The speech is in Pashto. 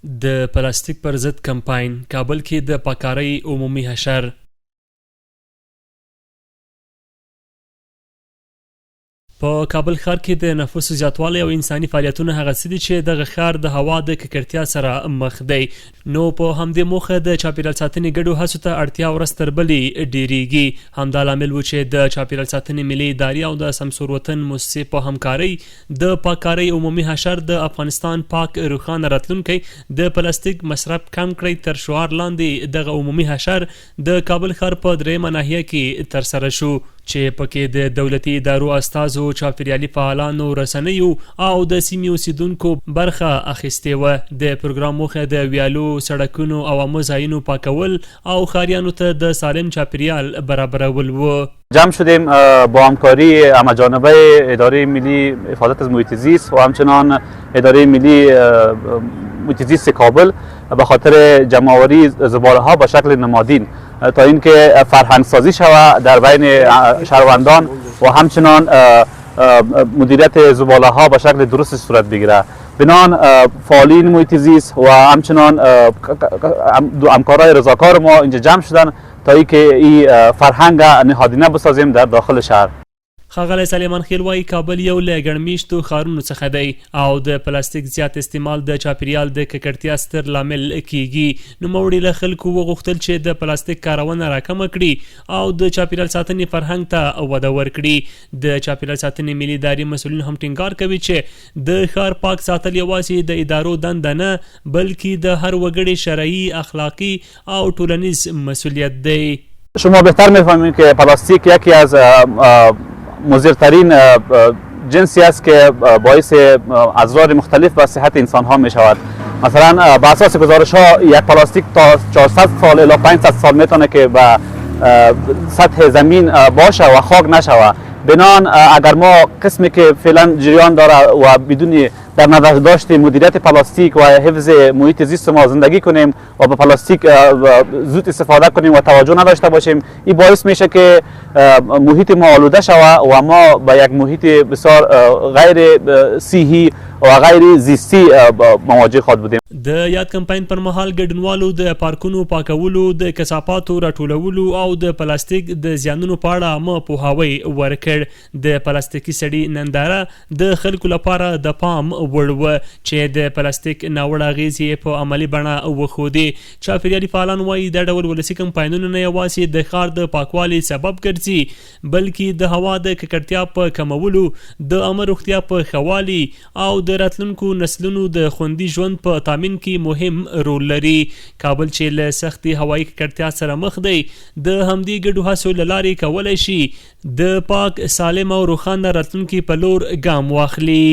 د پلاستیک پر ضد کمپاین کابل کې د پاکارۍ عمومي حشر. په کابل ښار کې د نفوسو زیاتوالی او انساني فعالیتونه هغه څه دي چې دغه ښار د هوا د ککړتیا سره مخ دی. نو په همدې موخه د چاپیریال ساتنې ګډو هڅو ته اړتیا ورځ تر بلې ډیریږي. همدا لامل و چې د چاپیریال ساتنې ملي ادارې او د سمسور وطن موسسې په همکارۍ د پاکارۍ عمومي حشر د افغانستان پاک روښانه راتلونکی د پلاستیک مصرف کم کړئ تر شعار لاندې دغه عمومي حشر د کابل ښار په درېیمه ناحیه کې ترسره شو چې پکې د دولتي ادارو استازو، چاپیریالي فعالانو، رسنیو او د سیمې اوسیدونکو برخه اخیستې وه. د پروګرام موخه د ویالو، سړکونو او عامه ځایونو پاکول او ښاریانو ته د سالم چاپیریال برابرول و. جمع شدیم با همکاری همه‌جانبه اداره ملی حفاظت از محیط زیست و همچنان اداره ملی محیط زیست کابل به خاطر جمع‌آوری زباله‌ها به شکل نمادین تا اینکه فرهنگ سازی شود در بین شهروندان و همچنان مدیریت زباله‌ها به شکل درست صورت بگیره. بنان فعالین محیط زیست و همچنان همکارای رضاکار ما اینجا جمع شدن تا اینکه این فرهنگ نهادینه بسازیم در داخل شهر. ښاغلی سلیمان خیل وایي کابل یو له ګڼمېشتو ښارونو څخه دی او د پلاستیک زیات استعمال د چاپیریال د ککړتیا ستر لامل کیږي. نوموړي له خلکو وغوښتل چې د پلاستیک کارونه راکمه کړي او د چاپیریال ساتنې فرهنګ ته وده ورکړي. د چاپیریال ساتنې ملي ادارې مسؤلین هم ټینګار کوي چې د ښار پاک ساتل یوازې د ادارو دنده نه بلکې د هر وګړي شرعي، اخلاقی او ټولنیز مسؤلیت دی. شما بهتر میفهمید که پلاستیک یکی از مضرترین جنسی است که باعث اضرار مختلف به صحت انسان ها می شود. مثلا بر اساس گزارش ها یک پلاستیک تا 400 سال الی 500 سال میتونه که به سطح زمین باشه و خاک نشود. بنان اگر ما قسمی که فعلا جریان داره و بدون در نظر داشت مدیریت پلاستیک و حفظ محیط زیست ما زندگی کنیم و به پلاستیک زود استفاده کنیم و توجه نداشته باشیم، این باعث میشه که محیط ما آلوده شود و ما به یک محیط بسیار غیر صحی و غیر زیستی مواجه خواهد بودیم. د یاد کمپاین پر مهال ګډونوالو د پارکونو پاکولو، د کثافاتو راټولولو او د پلاستیک د زیانونو په اړه عامه پوهاوی ورکړ. د پلاستیکي سړي ننداره د خلکو لپاره د پام وړ وه چې د پلاستیک ناوړه اغېزې په عملي بڼه وښودې. چاپیریالي فعالان وایي دا ډول ولسي کمپاینونه نه یوازې د ښار د پاکوالي سبب ګرځي بلکې د هوا د ککړتیا په کمولو، د عامه روغتیا په ښه والي او د راتلونکو نسلونو د خوندي ژوند په تامین کې مهم رول لري. کابل چې له سختې هوایي ککړتیا سره مخ دی د همدې ګډو هڅو له لارې کولی شي د پاک، سالم او روښانه راتلونکي په لور ګام واخلي.